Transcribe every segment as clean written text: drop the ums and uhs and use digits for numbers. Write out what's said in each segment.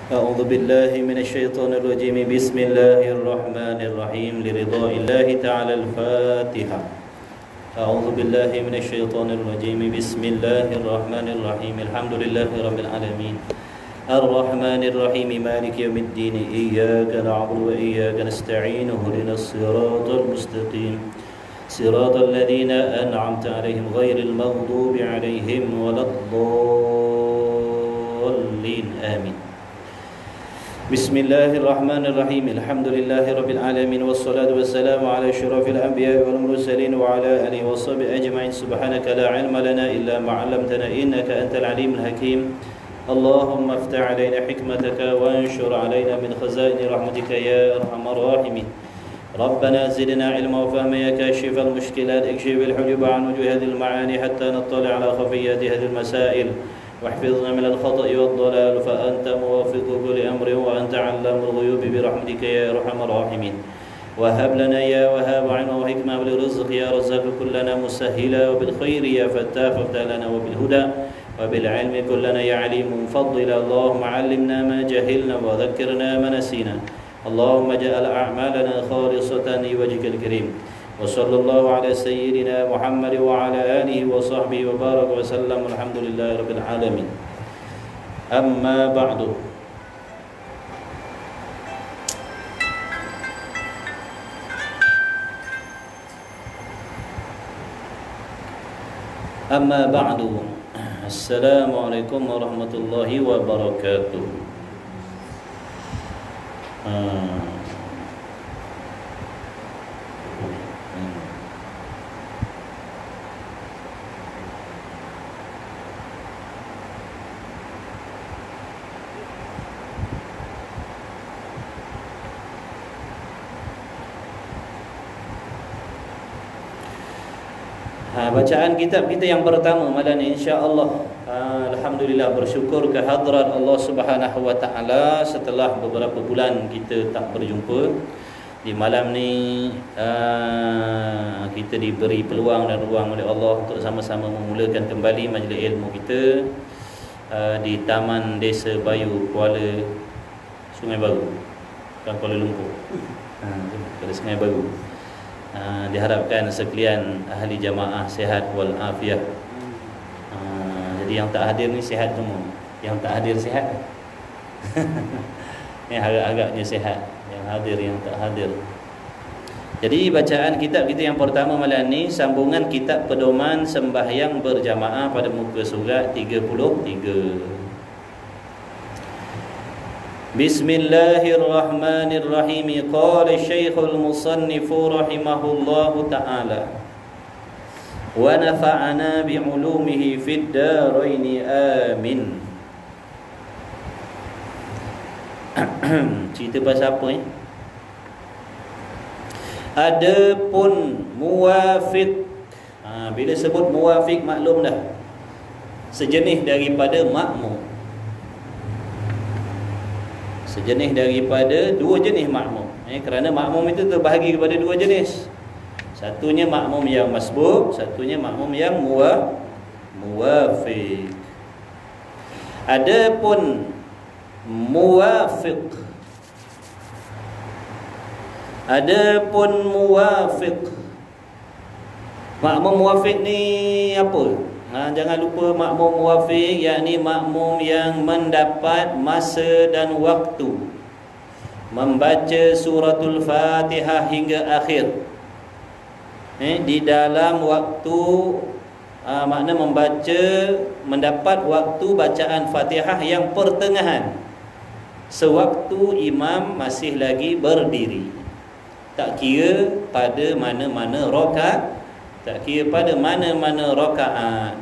أعوذ بالله من الشيطان الرجيم بسم الله الرحمن الرحيم لرضاء الله تعالى الفاتحة أعوذ بالله من الشيطان الرجيم بسم الله الرحمن الرحيم الحمد لله رب العالمين الرحمن الرحيم مالك يوم الدين إياك نعبد وإياك نستعين اهدنا الصراط المستقيم صراط الذين أنعمت عليهم غير المغضوب عليهم ولا الضالين آمين بسم الله الرحمن الرحيم الحمد لله رب العالمين والصلاة والسلام على أشرف الأنبياء والمرسلين وعلى آله وصحبه أجمعين سبحانك لا علم لنا إلا ما علمتنا إنك أنت العليم الحكيم اللهم افتح علينا حكمتك وانشر علينا من خزائن رحمتك يا أرحم الراحمين ربنا زدنا علما وفهما يا كاشف المشكلات اكشف الحجب عن وجوه هذه المعاني حتى نطلع على خفيات هذه المسائل واحفظنا من الخطأ والضلال فأنت موافق كل أمر وأنت علام الغيوب برحمتك يا أرحم الراحمين وهب لنا يا وهاب علما وحكمة ولرزق يا رزاق كلنا مسهلا وبالخير يا فتاح فافتح لنا وبالهدى وبالعلم كلنا يا عليم مفضلا اللهم علمنا ما جهلنا وذكرنا ما نسينا اللهم اجعل أعمالنا خالصة لوجهك الكريم وصلى الله على سيدنا محمد وعلى آله وصحبه وبارك وسلم الحمد لله رب العالمين أما بعد أما بعد السلام عليكم ورحمة الله وبركاته bacaan kitab kita yang pertama malam ini insya-Allah. Alhamdulillah bersyukur kehadrat Allah Subhanahu wa taala setelah beberapa bulan kita tak berjumpa. Di malam ni kita diberi peluang dan ruang oleh Allah untuk sama-sama memulakan kembali majlis ilmu kita di Taman Desa Bayu Kuala Sungai Baru, Kuala Lumpur. Kuala Sungai Baru. Diharapkan sekalian ahli jamaah sihat wal afiah. Jadi yang tak hadir ni sihat semua. Yang tak hadir sihat. Ni agak-agaknya sihat. Yang hadir yang tak hadir. Jadi bacaan kitab kita yang pertama malam ni sambungan kitab pedoman sembahyang berjamaah pada muka surat 33. Bismillahirrahmanirrahim. Qala Syekhul Musannif rahimahullahu taala wa nafa'ana bi'ulumihi fid darain amin. Cerita pasal apa ni? Adapun muwafiq. Bila sebut muwafiq maklum dah. Sejenis daripada makmum. Sejenis daripada dua jenis makmum. Kerana makmum itu terbahagi kepada dua jenis. Satunya makmum yang masbuk, satunya makmum yang muwafiq. Adapun muwafiq, makmum muwafiq ni apa? Jangan lupa makmum muwafiq, yakni makmum yang mendapat masa dan waktu membaca suratul Fatihah hingga akhir. Di dalam waktu makna membaca, mendapat waktu bacaan Fatihah yang pertengahan, sewaktu imam masih lagi berdiri. Tak kira pada mana-mana rakaat, tak kira pada mana-mana rakaat.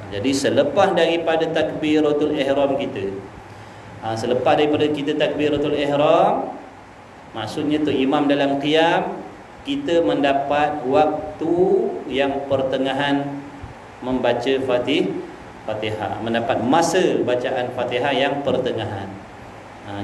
Jadi selepas daripada takbiratul ihram kita, selepas daripada kita takbiratul ihram, maksudnya tu imam dalam qiyam, kita mendapat waktu yang pertengahan membaca Fatihah, mendapat masa bacaan Fatihah yang pertengahan.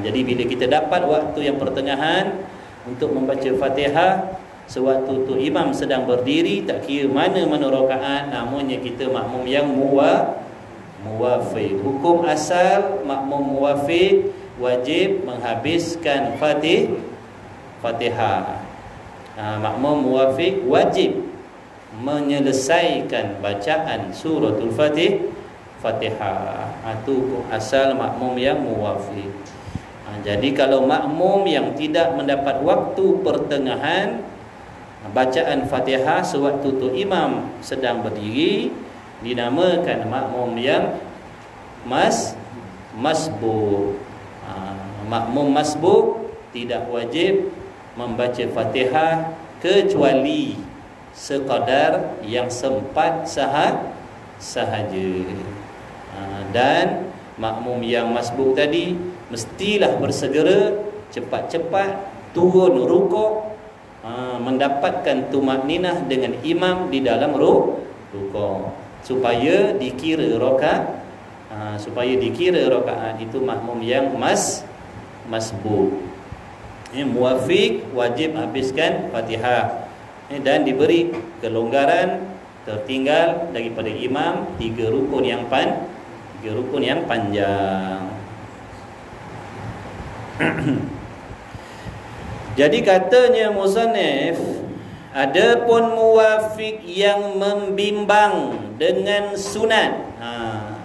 Jadi bila kita dapat waktu yang pertengahan untuk membaca Fatihah, sewaktu tu imam sedang berdiri, tak kira mana-mana rakaat, namanya kita makmum yang muwafiq. Hukum asal makmum muwafiq wajib menghabiskan Fatihah. Makmum muwafiq wajib menyelesaikan bacaan suratul Fatihah. Itu asal makmum yang muwafiq. Jadi kalau makmum yang tidak mendapat waktu pertengahan bacaan Fatihah sewaktu tu imam sedang berdiri, dinamakan makmum yang masbuk. Makmum masbuk tidak wajib membaca Fatihah kecuali sekadar yang sempat sahaja. Dan makmum yang masbuk tadi mestilah bersegera cepat-cepat turun rukuk, mendapatkan tumakninah dengan imam di dalam rukuk supaya dikira rakaat itu makmum yang masbuk. Muwafiq wajib habiskan Fatihah dan diberi kelonggaran tertinggal daripada imam 3 rukun yang panjang. Jadi katanya musannif, adapun muwafiq yang membimbang dengan sunat.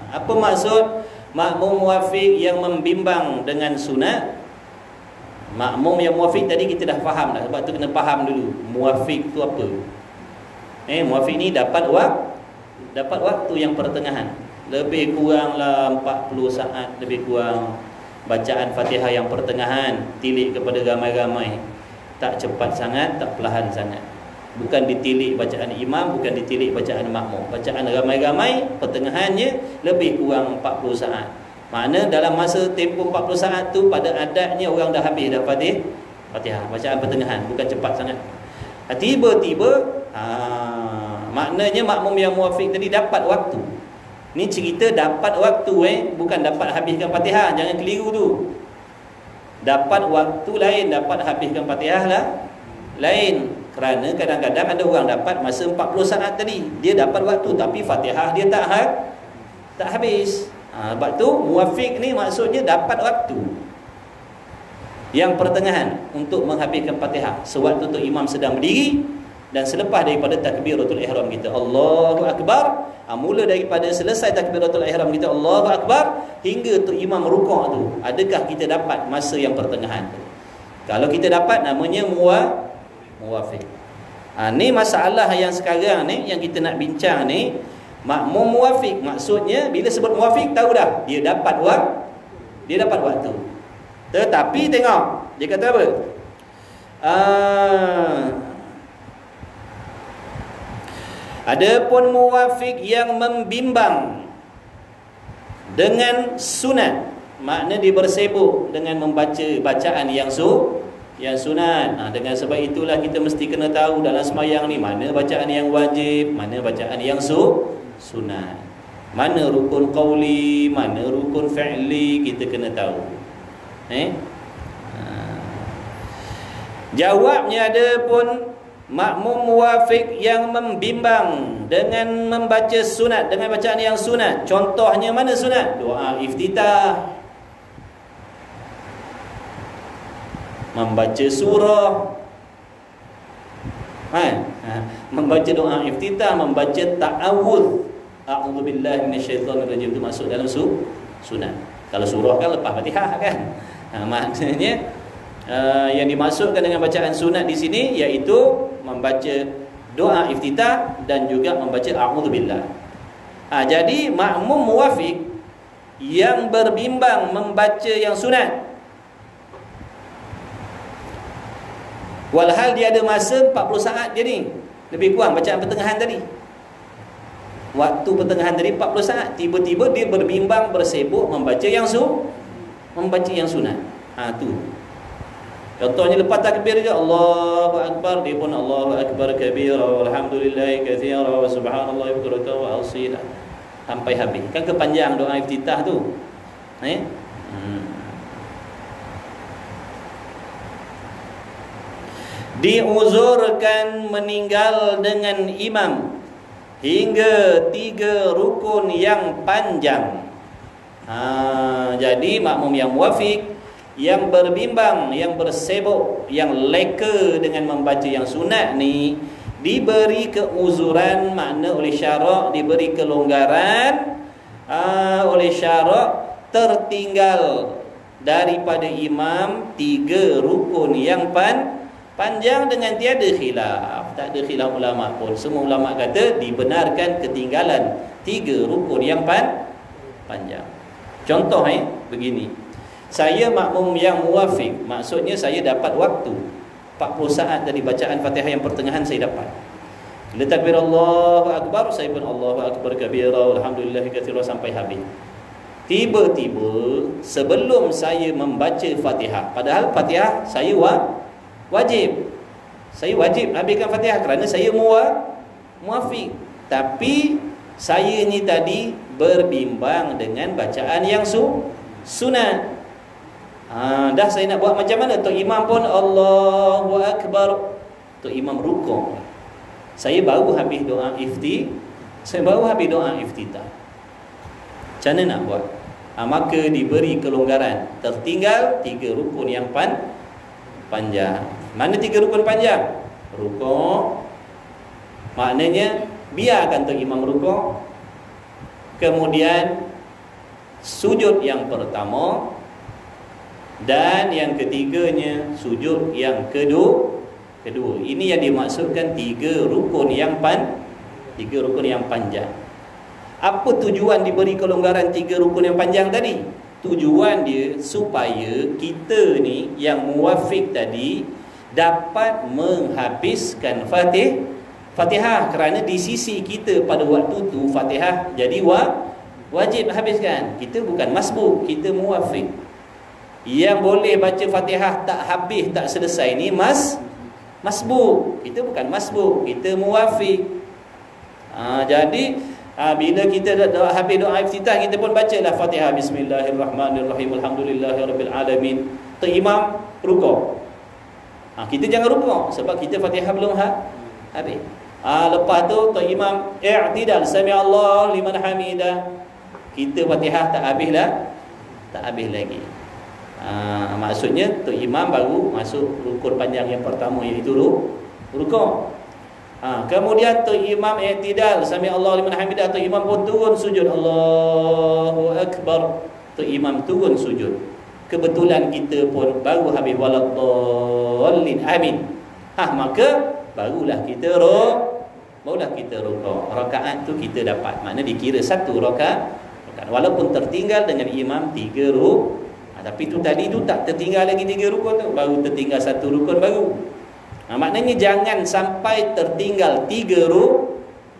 Apa maksud makmum muwafiq yang membimbang dengan sunat? Makmum yang muwafiq tadi kita dah faham dah, sebab tu kena faham dulu muwafiq tu apa. Muwafiq ni dapat waktu yang pertengahan, lebih kuranglah 40 saat lebih kurang bacaan Fatihah yang pertengahan, tilik kepada ramai-ramai, tak cepat sangat, tak perlahan sangat. Bukan ditilik bacaan imam, bukan ditilik bacaan makmum, bacaan ramai-ramai, pertengahannya lebih kurang 40 saat. Makna dalam masa tempoh 40 saat tu pada adatnya orang dah habis dah Fatihah, bacaan pertengahan, bukan cepat sangat. Tiba-tiba maknanya makmum yang muwafiq tadi dapat waktu. Ni cerita dapat waktu, bukan dapat habiskan Fatihah, jangan keliru tu. Dapat waktu lain, dapat habiskan Fatihah lah lain. Kerana kadang-kadang ada orang dapat masa 40 saat tadi, dia dapat waktu tapi Fatihah dia tak habis. Sebab tu muwafiq ni maksudnya dapat waktu yang pertengahan untuk menghabiskan Fatihah sewaktu tu imam sedang berdiri dan selepas daripada takbiratul ihram kita Allahu akbar. Mula daripada selesai takbiratul ihram kita Allahu akbar hingga tu imam rukuk tu, adakah kita dapat masa yang pertengahan tu? Kalau kita dapat, namanya muwafiq. Ni masalah yang sekarang ni yang kita nak bincang ni. Makmum muwafiq maksudnya bila sebut muwafiq tahu dah dia dapat waktu. Tetapi tengok dia kata apa? Adapun muwafiq yang membimbang dengan sunat, makna dia bersibuk dengan membaca bacaan yang sunat. Dengan sebab itulah kita mesti kena tahu dalam sembahyang ni mana bacaan yang wajib, mana bacaan yang sunat, mana rukun qauli, mana rukun fi'li, kita kena tahu. Jawabnya, adapun makmum muwafiq yang membimbang dengan membaca sunat, dengan bacaan yang sunat, contohnya mana sunat? Doa iftitah, membaca surah, membaca doa iftitah, membaca ta'awudz, a'udzubillahi minasyaitonirrajim, itu masuk dalam sunat. Kalau surah kan lepas Fatihah kan. Maknanya yang dimaksudkan dengan bacaan sunat di sini iaitu membaca doa iftitah dan juga membaca a'udzubillah. Jadi makmum muwafiq yang berbimbang membaca yang sunat, walhal dia ada masa 40 saat dia ni, lebih kurang bacaan pertengahan tadi, waktu pertengahan tadi 40 saat, tiba-tiba dia berbimbang, bersibuk membaca yang sunat. Tu contohnya lepas takbir dia Allahu akbar, dia pun Allahu akbar kabira walhamdulillahi katsira wa subhanallahi bukratan wa asila sampai habis. Kan kepanjang doa iftitah tu. Diuzurkan meninggal dengan imam hingga 3 rukun yang panjang. Jadi makmum yang muwafiq yang berbimbang, yang bersibuk, yang leka dengan membaca yang sunat ni, diberi keuzuran, makna oleh syarak diberi kelonggaran oleh syarak, tertinggal daripada imam 3 rukun yang panjang dengan tiada khilaf. Tak ada khilaf ulama pun, semua ulama kata dibenarkan ketinggalan 3 rukun yang panjang. Contoh begini, saya makmum yang muwafiq, maksudnya saya dapat waktu 40 saat dari bacaan Fatihah yang pertengahan saya dapat. Bila takbir Allahu Akbar, saya pun Allahu Akbar kabira, alhamdulillah katsira sampai habis. Tiba-tiba sebelum saya membaca Fatihah, padahal Fatihah saya wajib. Saya wajib habiskan Fatihah kerana saya muwafiq. Tapi saya ni tadi berbimbang dengan bacaan yang sunat. Dah saya nak buat macam mana? Tok Imam pun Allahu Akbar, Tok Imam rukuk. Saya baru habis doa iftitah. Macam mana nak buat? Maka diberi kelonggaran, tertinggal 3 rukun yang panjang. Mana 3 rukun panjang? Rukuk, maknanya biarkan Tok Imam rukuk. Kemudian sujud yang pertama, dan yang ketiganya sujud yang kedua. Ini yang dimaksudkan 3 rukun yang panjang. Apa tujuan diberi kelonggaran 3 rukun yang panjang tadi? Tujuan dia supaya kita ni yang muwafiq tadi dapat menghabiskan Fatihah, kerana di sisi kita pada waktu tu Fatihah jadi wajib habiskan. Kita bukan masbuk, kita muwafiq. Yang boleh baca Fatihah tak habis, tak selesai ni masbuk. Kita bukan masbuk, kita muwafiq. Jadi bila kita dah habis doa iftitah, kita pun bacalah Fatihah, bismillahirrahmanirrahim, alhamdulillahirabbil alamin. Tok Imam rukuk. Kita jangan rukuk sebab kita Fatihah belum habis. Lepas tu Tok Imam i'tidal, sami'allahu liman hamidah. Kita Fatihah tak habis lagi. Maksudnya Tok Imam baru masuk rukun panjang yang pertama, iaitu rukuk. Kemudian Tok Imam i'tidal, sami'allahu liman hamidah, Tok Imam pun turun sujud, Allahu Akbar, Tok Imam turun sujud. Kebetulan kita pun baru habis waladdallin, amin. Maka barulah kita rukuk. Rakaat tu kita dapat, makna dikira 1 rakaat walaupun tertinggal dengan imam 3 rukun. Tapi tu tadi tu tak tertinggal lagi 3 rukun tu, baru tertinggal 1 rukun baru. Maknanya jangan sampai tertinggal 3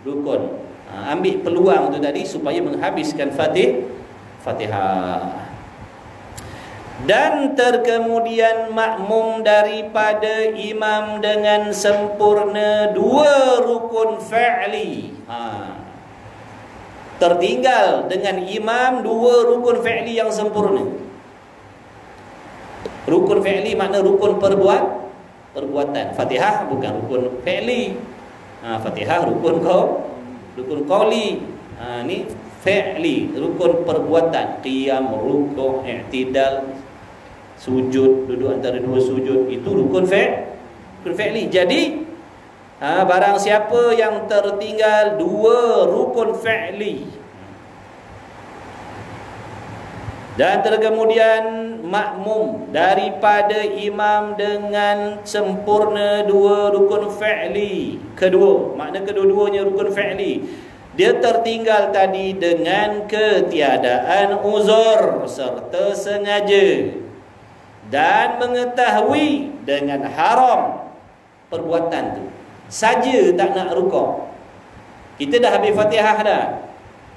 rukun. Ambil peluang tu tadi supaya menghabiskan Fatihah. Dan terkemudian makmum daripada imam dengan sempurna 2 rukun fi'li. Tertinggal dengan imam 2 rukun fi'li yang sempurna. Rukun fi'li makna rukun perbuatan. Fatihah bukan rukun fi'li. Fatihah rukun qauli. Ni fi'li, rukun perbuatan. Qiyam, rukuk, i'tidal, sujud, duduk antara 2 sujud, itu rukun fi'li. Jadi barang siapa yang tertinggal 2 rukun fi'li dan terkemudian makmum daripada imam dengan sempurna 2 rukun fi'li kedua, makna kedua-duanya rukun fi'li, dia tertinggal tadi dengan ketiadaan uzur serta sengaja dan mengetahui dengan haram perbuatan tu, saja tak nak rukuk. Kita dah habis Fatihah dah,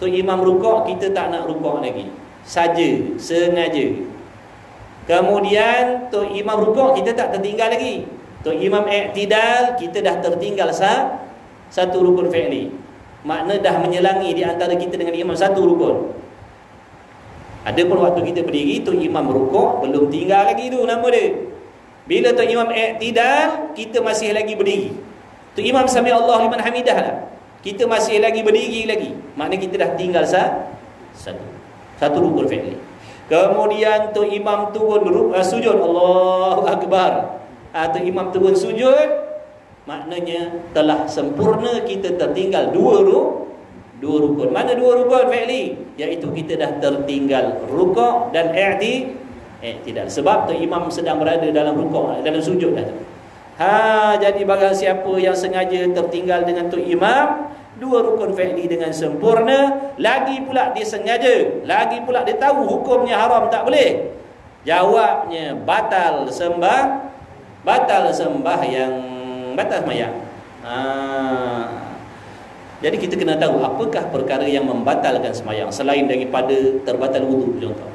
tu imam rukuk, kita tak nak rukuk lagi, saja, sengaja. Kemudian tu imam rukuk, kita tak tertinggal lagi, tu imam i'tidal, kita dah tertinggal 1 rukun fi'li, makna dah menyelangi di antara kita dengan imam 1 rukun. Ada pun waktu kita berdiri, tu imam rukuk, belum tinggal lagi tu nama dia. Bila tu imam i'tidal, kita masih lagi berdiri. Tu imam sami'allahu liman hamidah lah, kita masih lagi berdiri lagi, makna kita dah tinggal 1 rukun fi'li. Kemudian tu imam turun sujud, Allahu Akbar. Tu imam turun sujud, maknanya telah sempurna kita tertinggal dua rukun. Mana dua rukun fi'li? Iaitu kita dah tertinggal rukuk dan i'tidal. Sebab tu imam sedang berada dalam rukuk, dalam sujud dah tu. Jadi barang siapa yang sengaja tertinggal dengan tu imam dua rukun fi'li dengan sempurna, lagi pula dia sengaja, lagi pula dia tahu hukumnya haram tak boleh, jawabnya batal sembahyang, batal sembahyang. Jadi kita kena tahu apakah perkara yang membatalkan sembahyang selain daripada terbatal wudu. Contoh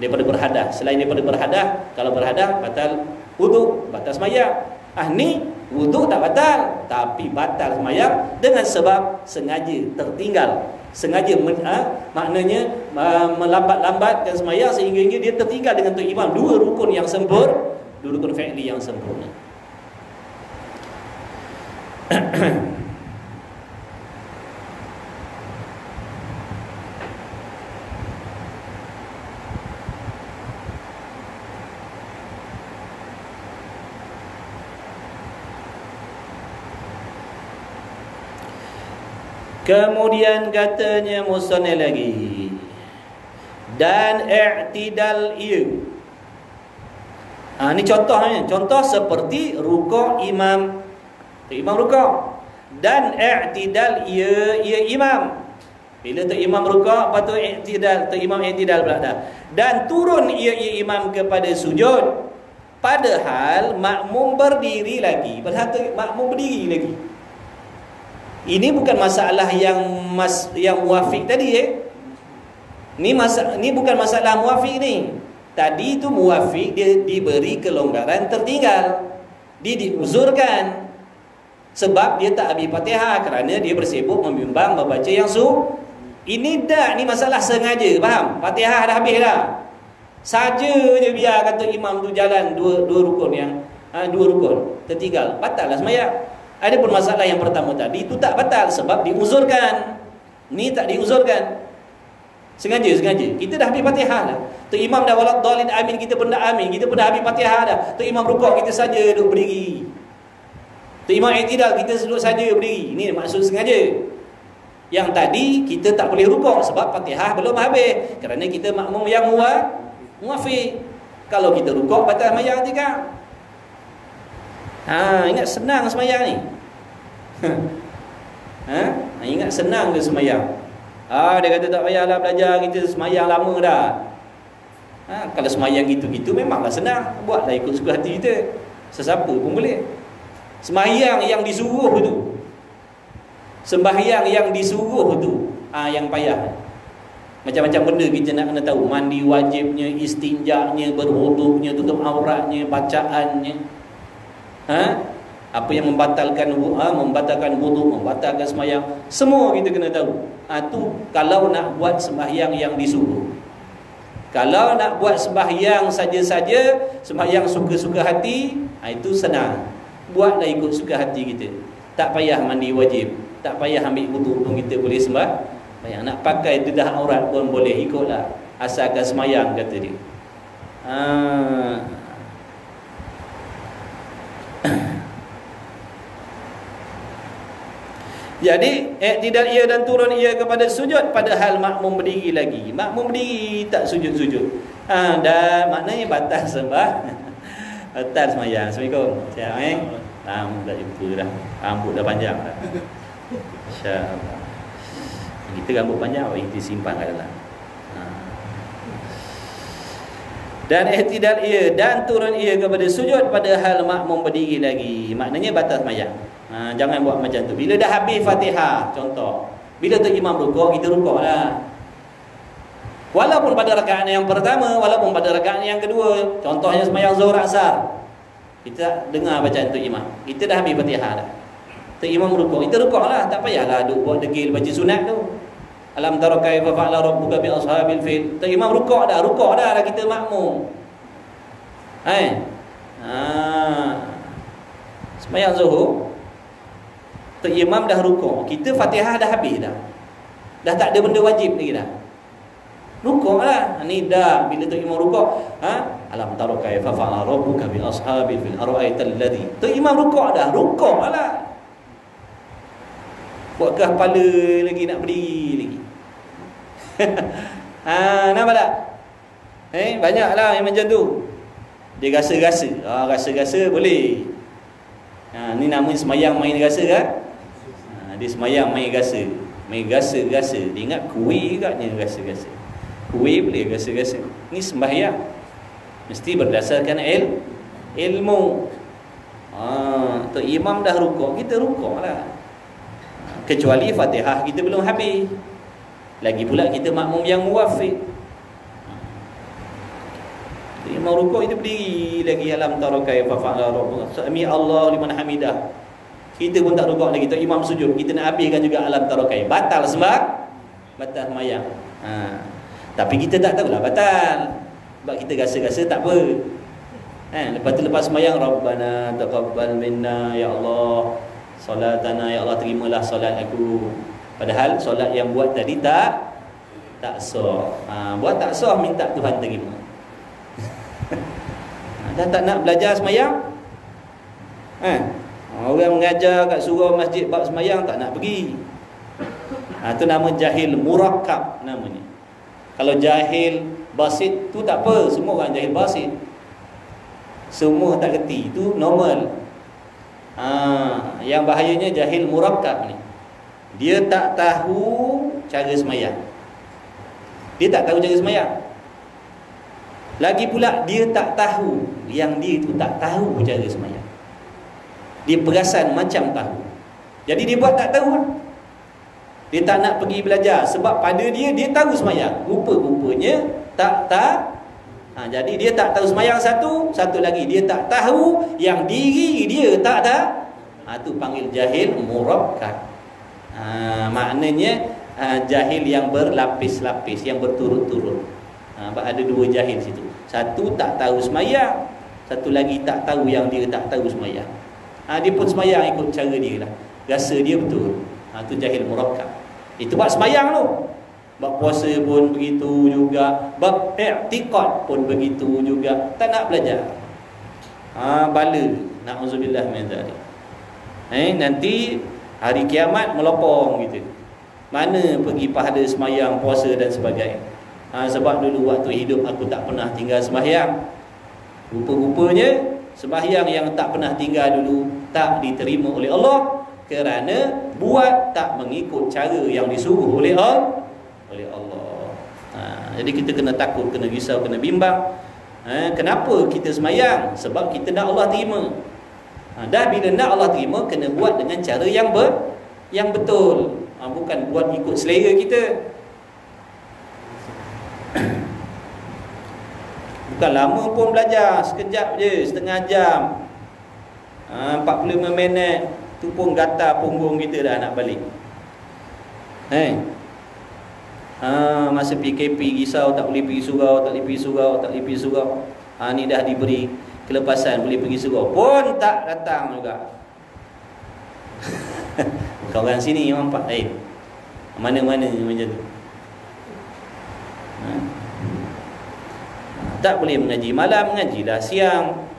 daripada berhadas, selain daripada berhadas, kalau berhadas batal wudu, batal sembahyang. Ni wudu tak batal, tapi batal sembahyang dengan sebab sengaja tertinggal, sengaja maknanya melambat-lambatkan sembahyang sehingga dia tertinggal dengan tu imam dua rukun yang sempurna, dua rukun fi'li yang sempurna. Kemudian katanya musannif lagi, dan i'tidal ia. Ini contohnya, contoh seperti rukuk imam. Imam rukuk dan i'tidal ia imam. Bila tu imam rukuk, lepas tu i'tidal, tu imam i'tidal pula dah. Dan turun ia imam kepada sujud, padahal makmum berdiri lagi. Padahal makmum berdiri lagi. Ini bukan masalah yang muafiq tadi Ni bukan masalah muafiq ni. Tadi tu muafiq dia diberi kelonggaran tertinggal, dia diuzurkan sebab dia tak habis Fatihah kerana dia bersibuk membimbang membaca yang Ini dah, ni masalah sengaja, faham? Fatihah dah habis dah, saja je biar kata imam tu jalan dua rukun yang dua rukun tertinggal, batal lah sembahyang. Ada pun masalah yang pertama tadi itu tak batal sebab diuzurkan. Ni tak diuzurkan. Sengaja. Kita dah habis Fatihah dah. Tu imam dah walad dhalin amin, kita pun dah amin. Kita pun dah habis Fatihah dah. Tu imam rukuk, kita saja duduk berdiri. Tu imam i'tidal, kita duduk saja berdiri. Ini maksud sengaja. Yang tadi kita tak boleh rukuk sebab Fatihah belum habis kerana kita makmum yang muafiq. Kalau kita rukuk batal sembahyang juga. Ingat senang sembahyang ni. Ingat senang ke sembahyang? Dia kata tak payahlah belajar, kita sembahyang lama dah. Kalau sembahyang gitu-gitu memanglah senang. Buatlah ikut suka hati kita. Sesiapa pun boleh. Sembahyang yang disuruh tu, sembahyang yang disuruh tu, yang payah. Macam-macam benda kita nak kena tahu. Mandi wajibnya, istinjaknya, berwuduknya, tutup auratnya, bacaannya. Apa yang membatalkan wudu, membatalkan sembahyang, semua kita kena tahu. Tu kalau nak buat sembahyang yang disuruh. Kalau nak buat sembahyang saja-saja, sembahyang suka-suka hati, itu senang. Buatlah ikut suka hati kita. Tak payah mandi wajib, tak payah ambil wudu pun kita boleh sembahyang. Nak pakai dedah aurat pun boleh, ikutlah, asalkan sembahyang, kata dia. Jadi i'tidal ia dan turun ia kepada sujud padahal makmum berdiri lagi. Makmum berdiri tak sujud-sujud. Dan maknanya batal batal sembahyang. Assalamualaikum. Siap dah jumpa dah. Rambut dah panjang dah. Insya-Allah. Kita rambut panjang kita simpan kat dalam. Dan i'tidal ia dan turun ia kepada sujud padahal makmum berdiri lagi. Maknanya batal sembahyang. Jangan buat macam tu. Bila dah habis Fatihah, contoh, bila tu imam rukuk, kita rukuklah. Walaupun pada rakaat yang pertama, walaupun pada rakaat yang kedua, contohnya sembahyang Zuhur Asar, kita dengar bacaan tu imam, kita dah habis Fatihah dah. Tu imam rukuk, kita rukuklah, tak payahlah duk buat degil baca sunat tu. Alam tara kaifa fa'ala rabbuka bi ashabil fil. Tu imam rukuk dah kita makmum. Sembahyang Zuhur, tu imam dah rukuk, kita Fatihah dah habis dah. Dah tak ada benda wajib lagi dah. Rukuk lah. Ni dah bila Tok Imam rukuk, alam tara kaifa fa'ala rabbuka bi ashabil fil ara'aital ladzi. Tok Imam rukuk dah, rukuk lah. Buat kepala lagi nak berdiri lagi. Nampak tak? Banyaklah yang macam tu. Dia rasa-rasa. Rasa-rasa boleh. Ni nama semayang main rasa kan? Dia semayang main rasa. Main rasa-rasa. Dia ingat kuih katnya rasa-rasa. Kuih boleh rasa-rasa. Ni sembahyang. Mesti berdasarkan ilmu. Tok Imam dah rukuk, kita rukuk lah. Kecuali Fatihah kita belum habis. Lagi pula kita makmum yang muwafiq. Imam rukuk itu berdiri lagi, alam tara kaifa fa'ala rabbuka sami Allah liman hamidah. Kita pun tak rukuk lagi, Tok Imam sujud, kita nak habiskan juga alam tara kaifa. Batal sebab batal sembahyang. Tapi kita tak tahulah batal. Sebab kita rasa-rasa tak apa. Lepas tu lepas sembahyang, Rabbana taqabbal minna ya Allah, solatana ya Allah, terimalah solat aku. Padahal solat yang buat tadi tak sah. Buat tak sah, minta Tuhan terima. Dah tak nak belajar semayang, orang mengajar kat surau masjid bab semayang tak nak pergi. Itu nama jahil murakkab namanya. Kalau jahil basit tu tak apa, semua orang jahil basit, semua tak kerti, itu normal. Yang bahayanya jahil murakkab ni, dia tak tahu cara semayang. Dia tak tahu cara semayang. Lagi pula dia tak tahu yang dia tu tak tahu cara semayang. Dia perasan macam tahu. Jadi dia buat tak tahu. Dia tak nak pergi belajar sebab pada dia tahu semayang. Rupa-rupanya tak. Jadi dia tak tahu semayang satu lagi dia tak tahu yang diri dia tak tahu. Itu panggil jahil murakkab. Maknanya jahil yang berlapis-lapis, yang berturut-turut. Ada dua jahil situ. Satu tak tahu semayang, satu lagi tak tahu yang dia tak tahu semayang. Dia pun semayang ikut cara dia lah, rasa dia betul. Itu jahil murakkab. Itu bab semayang tu. Bab puasa pun begitu juga, bab i'tiqad pun begitu juga. Tak nak belajar, bala, na'udzubillah min dzalik. Nanti hari kiamat melopong gitu. Mana pergi pahala semayang, puasa dan sebagainya. Sebab dulu waktu hidup aku tak pernah tinggal sembahyang. Rupa-rupanya sembahyang yang tak pernah tinggal dulu tak diterima oleh Allah, kerana buat tak mengikut cara yang disuruh oleh Allah. Jadi kita kena takut, kena risau, kena bimbang. Kenapa kita sembahyang? Sebab kita nak Allah terima. Dah bila nak Allah terima, kena buat dengan cara yang betul. Bukan buat ikut selera kita. Bukan lama pun belajar, sekejap je, setengah jam, 45 minit, tu pun gatal punggung kita dah nak balik. Masa PKP risau, tak boleh pergi surau, tak boleh pergi surau. Ni dah diberi kelepasan boleh pergi surau, pun tak datang juga. Bukan orang sini nampak mana-mana macam tu. Tak boleh mengaji malam, mengajilah siang.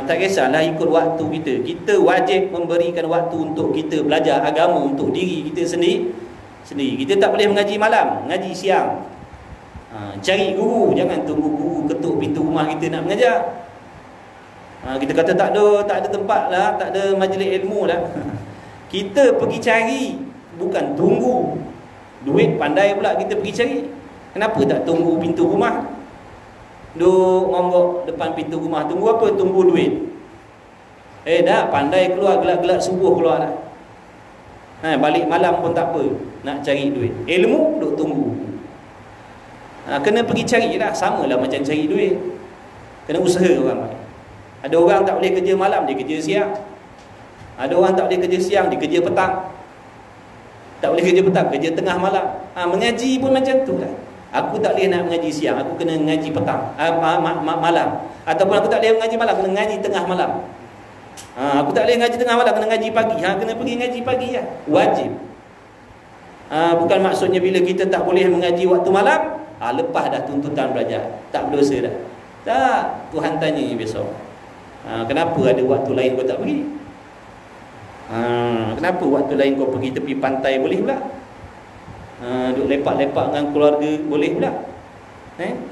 Tak kisahlah ikut waktu kita. Kita wajib memberikan waktu untuk kita belajar agama untuk diri kita sendiri. Kita tak boleh mengaji malam, mengaji siang. Cari guru, jangan tunggu guru ketuk pintu rumah kita nak mengajar. Kita kata tak ada tempat lah, tak ada majlis ilmu lah. Kita pergi cari, bukan tunggu. Duit pandai pula kita pergi cari. Kenapa tak tunggu pintu rumah? Duk ngonggok depan pintu rumah, tunggu apa? Tunggu duit. Dah pandai keluar, gelap-gelap subuh keluar dah. Balik malam pun tak apa, nak cari duit. Ilmu duk tunggu. Kena pergi cari lah. Sama lah macam cari duit, kena usaha orang. Ada orang tak boleh kerja malam, dia kerja siang. Ada orang tak boleh kerja siang, dia kerja petang. Tak boleh kerja petang, kerja tengah malam. Mengaji pun macam tu lah. Aku tak boleh nak mengaji siang, aku kena mengaji petang, malam. Ataupun aku tak boleh mengaji malam, kena mengaji tengah malam. Aku tak boleh mengaji tengah malam, kena mengaji pagi. Kena pergi mengaji pagi lah. Wajib. Bukan maksudnya bila kita tak boleh mengaji waktu malam, lepas dah tuntutan belajar, tak berdosa dah. Tak, Tuhan tanya besok, kenapa ada waktu lain kau tak pergi? Kenapa waktu lain kau pergi tepi pantai boleh pula? Duduk lepak-lepak dengan keluarga boleh pula?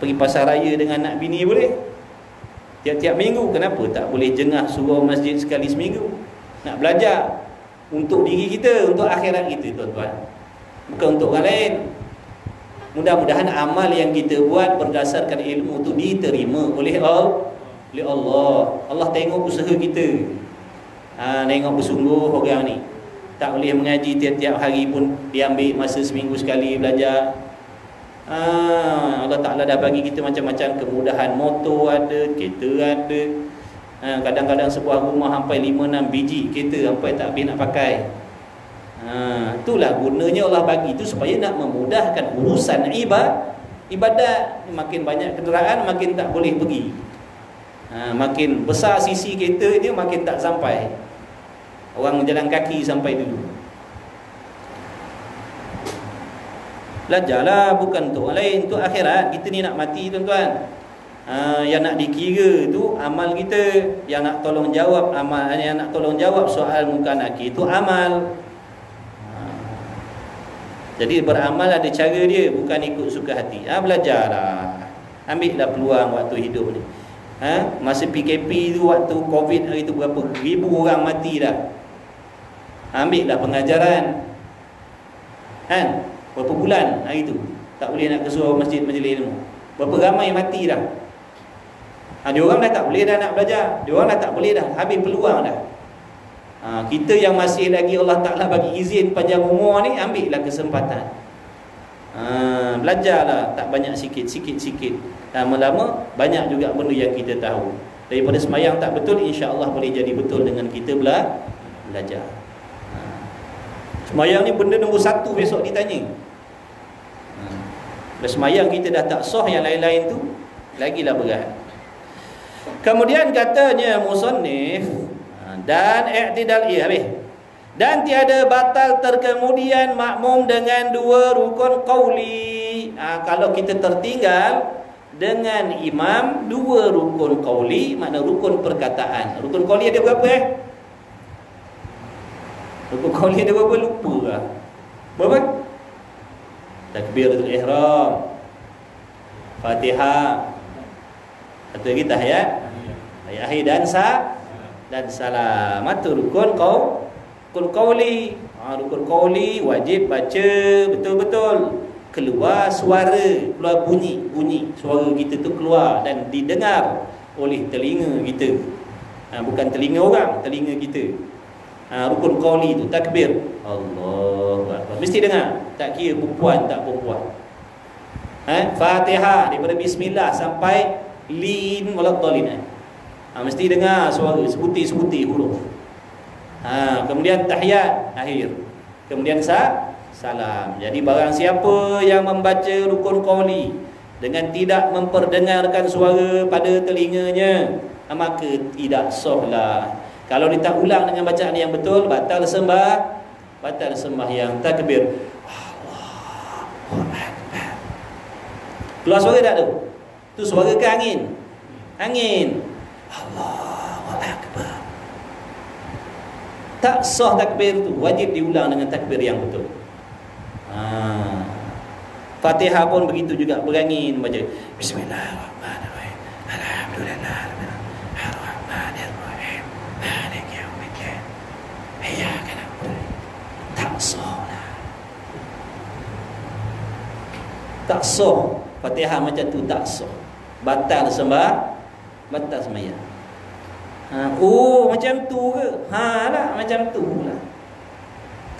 Pergi pasar raya dengan anak bini boleh? Tiap-tiap minggu kenapa tak boleh jengah surau masjid sekali seminggu? Nak belajar untuk diri kita, untuk akhirat kita, tuan-tuan, bukan untuk orang lain. Mudah-mudahan amal yang kita buat berdasarkan ilmu itu diterima oleh Allah. Allah tengok usaha kita. Tengok bersungguh orang ni. Tak boleh mengaji tiap-tiap hari pun dia ambil masa seminggu sekali belajar. Allah Ta'ala dah bagi kita macam-macam kemudahan. Motor ada, kereta ada. Kadang-kadang sebuah rumah sampai 5-6 biji kereta sampai tak habis nak pakai. Itulah gunanya Allah bagi itu supaya nak memudahkan urusan ibadat. Makin banyak kenderaan makin tak boleh pergi. Makin besar sisi kereta dia makin tak sampai. Orang jalan kaki sampai dulu. Belajarlah, bukan untuk orang lain, untuk akhirat. Kita ni nak mati, tuan-tuan. Yang nak dikira tu amal kita. Yang nak tolong jawab amal, yang nak tolong jawab soal muka nakir itu amal. Jadi beramal ada cara dia, bukan ikut suka hati. Belajarlah. Ambillah peluang waktu hidup ni. Masa PKP tu, waktu Covid hari tu, berapa ribu orang mati dah. Ambillah pengajaran. Berapa bulan hari tu tak boleh nak ke surau masjid majlis ilmu. Berapa ramai mati dah. Dia orang dah tak boleh dah nak belajar. Dia orang dah tak boleh dah, habis peluang dah. Kita yang masih lagi Allah Ta'ala bagi izin panjang umur ni, ambillah kesempatan. Belajarlah, tak banyak, sikit-sikit. Lama-lama banyak juga benda yang kita tahu. Daripada semayang tak betul, insya-Allah boleh jadi betul dengan kita belajar. Semayang ni benda nombor 1 besok ditanya. Kalau semayang kita dah tak sah, yang lain-lain tu lagilah berat. Kemudian katanya musannif, dan i'tidal habis. Dan tiada batal terkemudian makmum dengan 2 rukun qauli. Kalau kita tertinggal dengan imam 2 rukun qauli, makna rukun perkataan. Rukun qauli ada berapa Rukun qauli ada berapa? Lupa lah. Berapa? Takbiratul ihram, Fatihah, satu lagi tahiyat, ayat akhir dan salam. Itu rukun qauli. Rukun qauli wajib baca betul-betul, keluar suara, keluar bunyi suara kita tu keluar dan didengar oleh telinga kita. Bukan telinga orang, telinga kita. Rukun qauli tu takbir, Allahu Akbar, mesti dengar, tak kira perempuan tak perempuan. Fatihah daripada bismillah sampai lin waladhdallin, mesti dengar suara sebutir-sebutir huruf. Kemudian tahiyat akhir, kemudian salam. Jadi barang siapa yang membaca rukun qauli dengan tidak memperdengarkan suara pada telinganya, maka tidak sahlah. Kalau dia tak ulang dengan bacaan yang betul, batal sembahyang. Takbir, Allahu Akbar. Keluar suara tak tu? Tu suara ke angin? Allahu Akbar. Tak sah takbir tu, wajib diulang dengan takbir yang betul. Fatihah pun begitu juga, berangin baca Bismillahirrahmanirrahim, Alhamdulillah, Ar-Rahmanirrahim, Maliki Yaumiddin, Iyyaka na'budu. Tak sah. Tak sah. Fatihah macam tu tak sah. Batal sembahyang. Macam tu ke? Lah macam tu lah.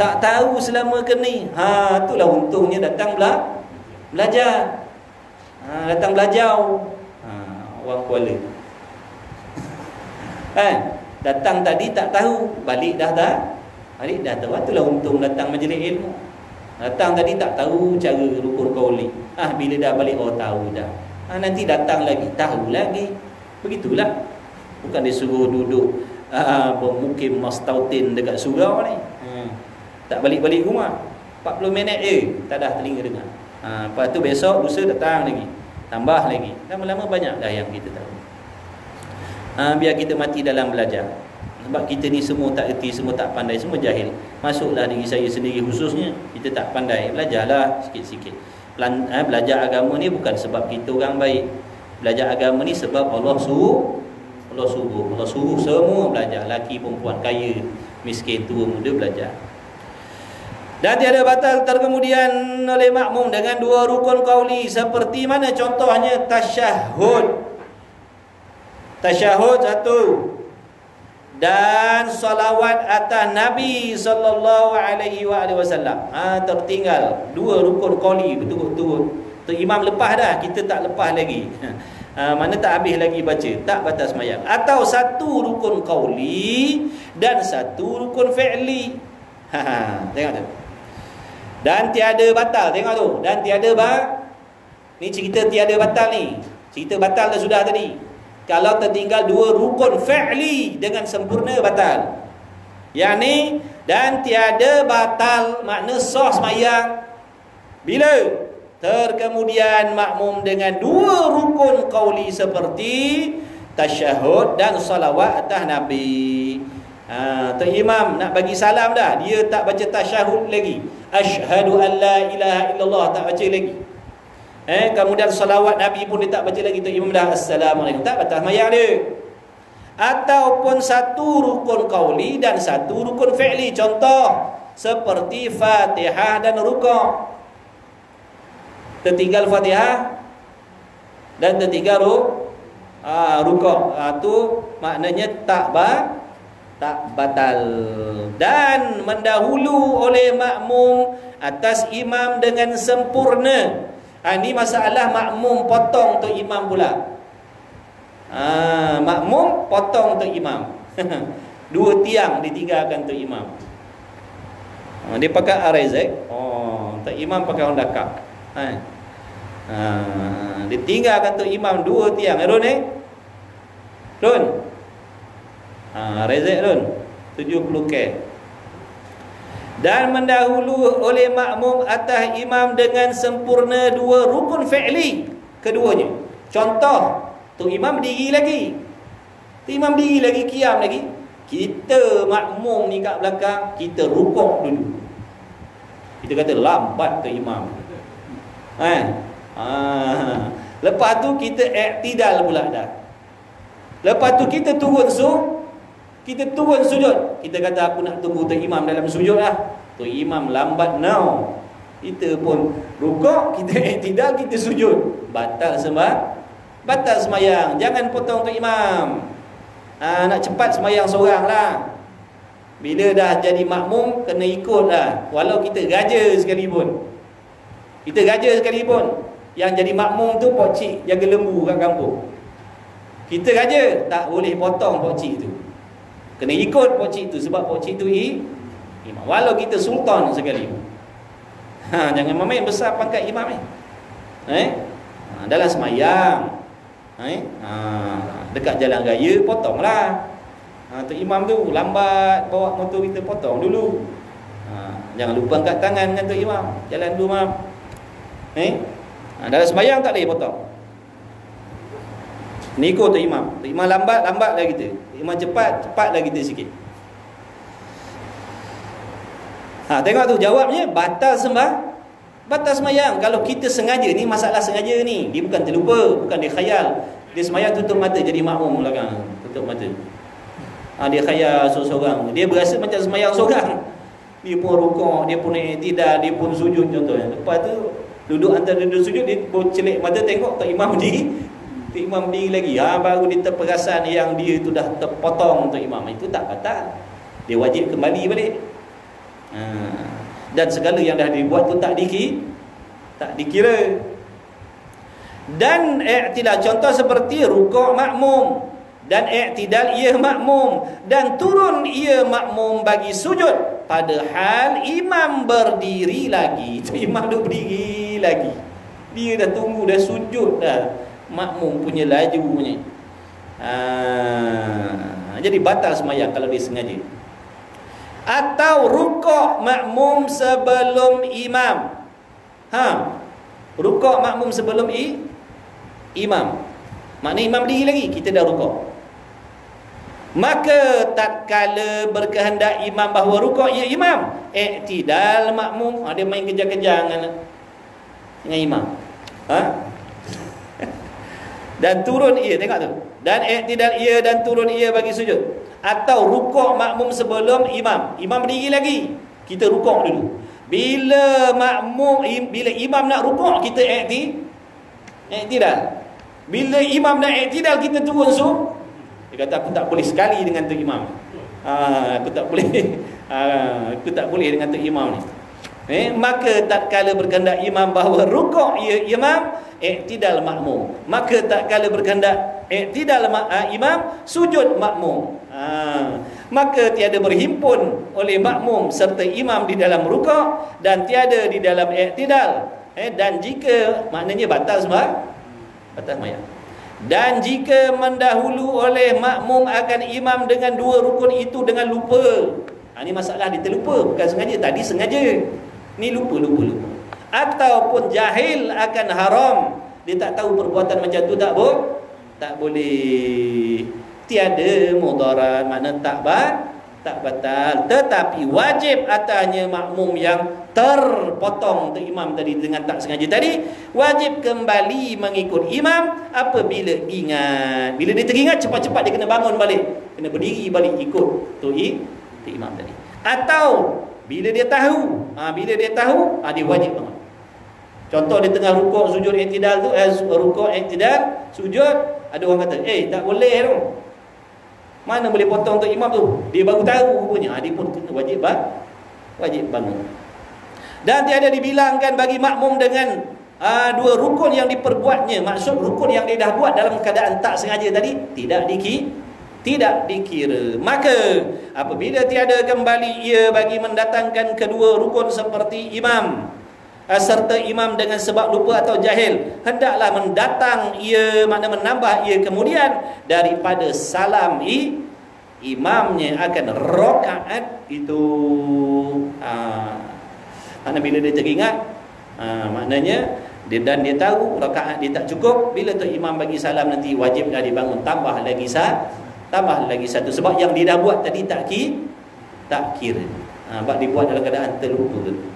Tak tahu selama ke ni. Itulah untungnya datang belajar. Datang belajar. Orang Kuala. Datang tadi tak tahu, balik dah tahu. Itulah untung datang majlis ilmu. Datang tadi tak tahu cara rukun qauli. Bila dah balik, tahu dah. Nanti datang lagi, tahu lagi. Begitulah. Bukan disuruh duduk bermukim mastautin dekat surau ni. Tak balik-balik rumah, 40 minit tak dah telinga dengar. Lepas tu besok lusa datang lagi, tambah lagi, lama-lama banyak dah yang kita tahu. Biar kita mati dalam belajar. Sebab kita ni semua tak erti, semua tak pandai, semua jahil. Masuklah diri saya sendiri khususnya, kita tak pandai. Belajarlah sikit-sikit. Belajar agama ni bukan sebab kita orang baik. Belajar agama ni sebab Allah suruh. Allah suruh semua belajar, laki perempuan, kaya miskin, tua muda belajar. Dan tiada batal terkemudian oleh makmum dengan dua rukun qauli, seperti mana contohnya tasyahud. Tasyahud satu, dan salawat atas Nabi sallallahu alaihi wasallam. Tertinggal dua rukun qauli betul-betul. Tu imam lepas dah, kita tak lepas lagi. Mana tak habis lagi baca, tak batas sembahyang. Atau satu rukun qauli dan satu rukun fi'li. Tengok tu. Dan tiada batal, tengok tu. Dan tiada ni cerita tiada batal ni. Cerita batal dah sudah tadi. Kalau tertinggal dua rukun fi'li dengan sempurna batal. Yang ni, dan tiada batal makna sah sembahyang bila terkemudian makmum dengan dua rukun qauli seperti tasyahud dan salawat atas Nabi. Tu imam nak bagi salam dah, dia tak baca tasyahud lagi, asyhadu an la ilaha illallah tak baca lagi. Kemudian salawat Nabi pun dia tak baca lagi, tu imam dah assalamualaikum, tak batal sembahyang dia. Ataupun satu rukun qauli dan satu rukun fi'li, contoh seperti Fatihah dan rukuk. Tertinggal Fatihah dan tertinggal rukuk, tu maknanya tak batal. Dan mendahulu oleh makmum atas imam dengan sempurna. Ini masalah makmum potong tu imam pula. Makmum potong tu imam. Dua tiang ditinggalkan tu imam. Dia pakai arizek, tu imam pakai Honda Cup. Dia tinggalkan tu imam dua tiang. Run Run Rezek Run 70k. Dan mendahulu oleh makmum atas imam dengan sempurna dua rukun fi'li keduanya. Contoh, tu imam berdiri lagi, qiyam lagi. Kita makmum ni kat belakang, kita rukuk dulu. Kita kata lambat tu imam. Lepas tu kita i'tidal pula dah. Lepas tu kita turun sujud. Kita kata aku nak tunggu tu imam dalam sujud lah. Tu imam lambat now. Kita pun rukuk, kita i'tidal, kita sujud. Batal sembahyang. Jangan potong tu imam. Nak cepat sembahyang seorang lah. Bila dah jadi makmum, kena ikut lah. Walau kita gaja sekalipun. Yang jadi makmum tu pokcik jaga lembu kat kampung. Kita gaja, tak boleh potong pokcik tu. Kena ikut pokcik tu, sebab pokcik tu imam. Walau kita sultan sekalipun. Jangan main besar pangkat imam ni. Dalam semayang, dekat jalan raya, potonglah. Tu imam tu lambat bawa motor, kita potong dulu. Jangan lupa angkat tangan dengan tu imam. Jalan dulu imam. Dalam semayang tak boleh potong. Ni ikut tu imam. Tu imam lambat lah kita. Imam cepat lah kita sikit. Tengok tu jawabnya, batal semayang. Kalau kita sengaja, ni masalah sengaja ni. Dia bukan terlupa, bukan dia khayal. Dia semayang tutup mata jadi makmum belakang. Tutup mata. Dia khayal seorang. Dia berasa macam semayang seorang. Dia pun rukuk, dia pun i'tidal, dia pun sujud contohnya. Lepas tu duduk antara duduk sujud, dia pun celik mata tengok tak imam berdiri. Tu imam berdiri lagi. Baru dia terperasan yang dia tu dah terpotong tu imam. Itu tak batal. Dia wajib kembali balik. Dan segala yang dah dibuat tu tak dikira. Dan i'tidal contoh seperti rukuk makmum, dan i'tidal ia makmum, dan turun ia makmum bagi sujud padahal imam berdiri lagi. Tu imam duduk berdiri lagi. Dia dah tunggu, dah sujud dah. Makmum punya laju punya. Jadi batal sembahyang kalau dia sengaja. Atau rukuk makmum sebelum imam. Rukuk makmum sebelum imam. Maknanya imam berdiri lagi, kita dah rukuk. Maka tatkala berkehendak imam bahawa rukuk ya imam, i'tidal makmum. Dia main kejar-kejar dengan imam. Dan turun ia, tengok tu. Dan i'tidal ia dan turun ia bagi sujud. Atau rukuk makmum sebelum imam. Imam berdiri lagi, kita rukuk dulu. Bila imam nak rukuk, kita i'tidal. Bila imam nak i'tidal, kita turun dia kata, aku tak boleh sekali dengan tu imam. Aku tak boleh dengan tu imam ni. Maka tatkala berkehendak imam bahawa rukuk ya imam, i'tidal makmum. Maka tatkala berkehendak i'tidal imam, sujud makmum. Maka tiada berhimpun oleh makmum serta imam di dalam rukuk dan tiada di dalam i'tidal. Dan jika maknanya batal sembahyang. Dan jika mendahulu oleh makmum akan imam dengan dua rukun itu dengan lupa. Ini masalah, dia terlupa, bukan sengaja. Tadi sengaja, ni lupa. Ataupun jahil akan haram, dia tak tahu perbuatan macam tu tak boleh. Tiada mudarat, makna tak batal. Tetapi wajib atasnya makmum yang terpotong tu imam tadi dengan tak sengaja tadi, wajib kembali mengikut imam apabila ingat. Bila dia teringat, cepat-cepat dia kena bangun balik, kena berdiri balik ikut tu imam tadi. Atau bila dia tahu, dia wajib bangun. Contoh dia tengah rukuk sujud i'tidal tu, rukuk i'tidal sujud, ada orang kata, tak boleh tu. Mana boleh potong untuk imam tu? Dia baru tahu rupanya. Dia pun kena wajib bangun. Dan tiada dibilangkan bagi makmum dengan dua rukun yang diperbuatnya. Maksud rukun yang dia dah buat dalam keadaan tak sengaja tadi tidak dikira. Maka apabila tiada kembali ia bagi mendatangkan kedua rukun seperti imam serta imam dengan sebab lupa atau jahil, hendaklah mendatang ia, makna menambah ia kemudian daripada salam imamnya akan rakaat itu. Makna bila dia teringat, maknanya dia tahu rakaat dia tak cukup, bila tu imam bagi salam nanti wajib dah dibangun, tambah lagi satu, sebab yang dia dah buat tadi tak kira. Sebab dibuat dalam keadaan terlupa.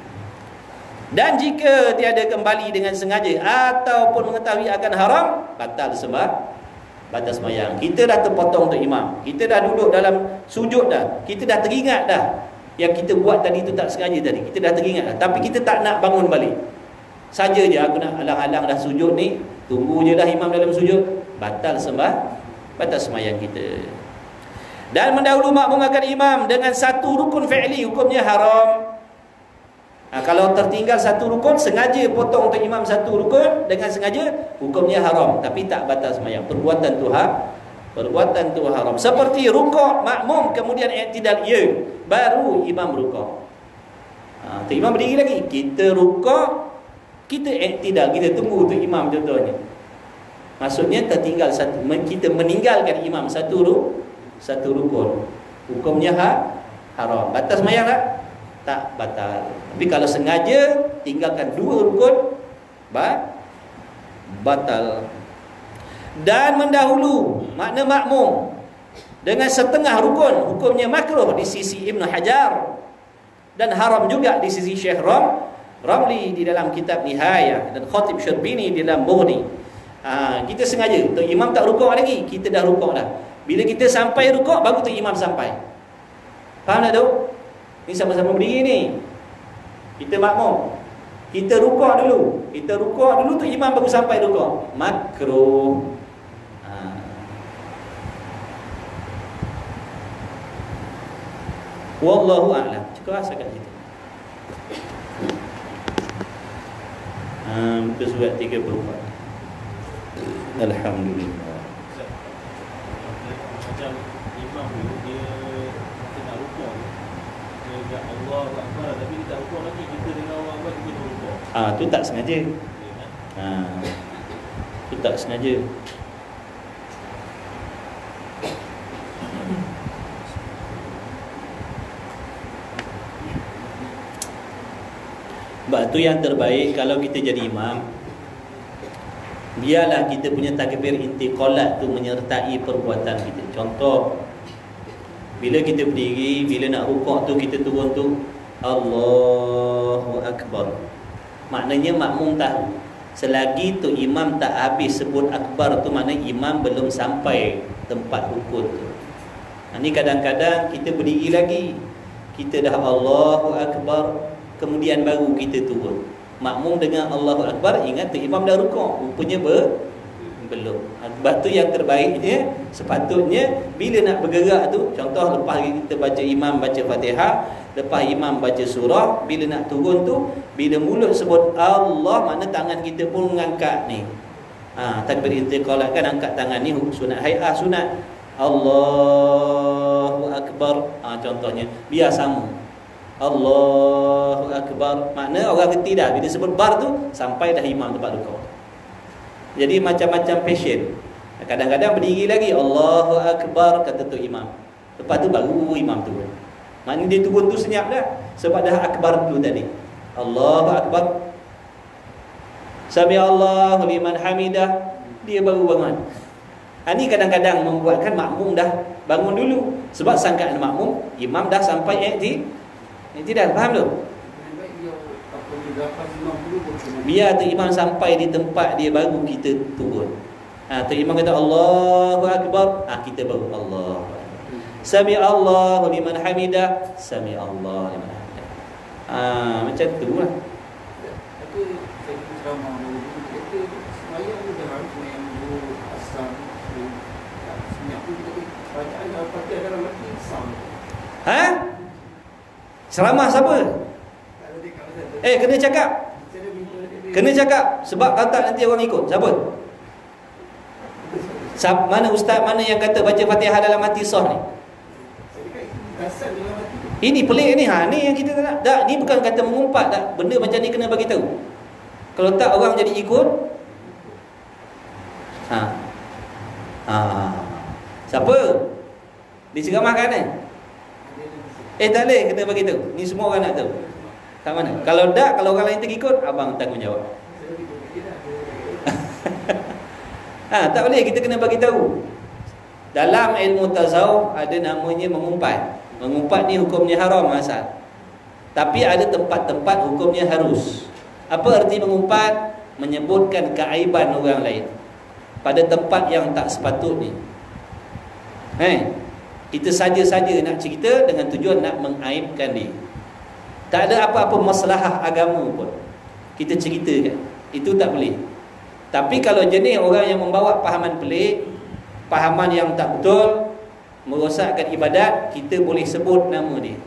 Dan jika tiada kembali dengan sengaja ataupun mengetahui akan haram, batal sembahyang. Kita dah terpotong untuk imam, kita dah duduk dalam sujud dah, kita dah teringat dah yang kita buat tadi tu tak sengaja tadi, kita dah teringat dah, tapi kita tak nak bangun balik. Saja je aku nak alang-alang dah sujud ni, tunggu je dah imam dalam sujud, batal sembahyang kita. Dan mendahulu makmum akan imam dengan satu rukun fi'li, hukumnya haram. Kalau tertinggal satu rukun, sengaja potong untuk imam satu rukun dengan sengaja, hukumnya haram, tapi tak batal sembahyang. Perbuatan tu haram. Seperti rukuk makmum kemudian i'tidal ia, baru imam rukuk. Imam berdiri lagi, kita rukuk, kita i'tidal, kita tunggu tu imam contohnya. Maksudnya tertinggal satu, kita meninggalkan imam satu rukun. Hukumnya haram. Batal sembahyang tak batal. Tapi kalau sengaja tinggalkan dua rukun, batal. Dan mendahulu makna makmum dengan setengah rukun, hukumnya makruh di sisi Ibn Hajar dan haram juga di sisi Syekh Ramli di dalam kitab Nihayah dan Khatib Syarbini di dalam Mughni. Kita sengaja untuk imam tak rukuk lagi, kita dah rukuk dah. Bila kita sampai rukuk, baru tu imam sampai. Faham tak tu? Ni sama-sama berdiri ni, kita makmum, kita rukuk dulu tu imam baru sampai rukuk, makruh. Wallahu a'lam. Cukup setakat situ. Muka surat 34. Alhamdulillah. Macam imam dia nak rukuk, dia Allah Akbar, tapi dia tak rukuk lagi, kita dengan Allah Akbar kita rukuk. Tu tak sengaja. Tu tak sengaja. Sebab tu yang terbaik kalau kita jadi imam, biarlah kita punya takbir intiqalat tu menyertai perbuatan kita. Contoh, bila kita berdiri, bila nak rukuk tu kita turun tu Allahu Akbar. Maknanya makmum tahu, selagi tu imam tak habis sebut akbar tu, maknanya imam belum sampai tempat rukun tu. Ini kadang-kadang kita berdiri lagi, kita dah Allahu Akbar, kemudian baru kita turun. Makmum dengan Allahu Akbar, ingat tu imam dah rukuk, rupanya belum. Sebab tu yang terbaiknya, sepatutnya bila nak bergerak tu, contoh lepas kita baca, imam baca Fatihah, lepas imam baca surah, bila nak turun tu, bila mulut sebut Allah, makna tangan kita pun mengangkat ni. Takbir intiqalat kan, angkat tangan ni sunat, hay'ah sunat. Allahu Akbar, contohnya biar sama Allahu Akbar, makna orang kerti dah bila sebut bar tu sampai dah imam tempat rukuk. Jadi macam-macam passion. Kadang-kadang berdiri lagi Allahu Akbar, kata tu imam, lepas tu baru imam turun. Maknanya dia turun tu senyap dah, sebab dah akbar dulu tadi. Allahu Akbar, Sami Allahu liman hamidah, dia baru bangun. Ini kadang-kadang membuatkan makmum dah bangun dulu, sebab sangkaan makmum imam dah sampai tidak faham tu. Biar tu imam sampai di tempat dia, baru kita turun. Tu imam kata Allahu Akbar, kita baru Allah. Sami Allahu liman hamidah, Sami Allah liman hamidah. Macam tu lah. Tapi saya ceramah dulu, kata semayang tu dah harus semayang dulu asam. Senyap tu kita bacaan Al-Fatihah dalam hati sound. Ceramah siapa? Kena cakap. Kena cakap, sebab kalau tak nanti orang ikut. Siapa? Mana ustaz mana yang kata baca Fatihah dalam hati sah ni? Ini pelik ni. Ni yang kita nak. Tak, ni bukan kata mengumpat tak. Benda macam ni kena bagi tahu. Kalau tak orang jadi ikut. Siapa? Diceramahkan kan? Tak boleh, kena bagi tahu. Ni semua orang nak tahu. Kat mana? Kalau tak, kalau orang lain terikut, abang tanggungjawab. Tak boleh, kita kena bagi tahu. Dalam ilmu tasawuf ada namanya mengumpat. Mengumpat ni hukumnya haram asal. Tapi ada tempat-tempat hukumnya harus. Apa arti mengumpat? Menyebutkan keaiban orang lain pada tempat yang tak sepatutnya. Kita saja-saja nak cerita dengan tujuan nak mengaibkan dia. Tak ada apa-apa masalah agama pun kita ceritakan. Itu tak boleh. Tapi kalau jenis orang yang membawa pahaman pelik, pahaman yang tak betul, merosakkan ibadat, kita boleh sebut nama dia.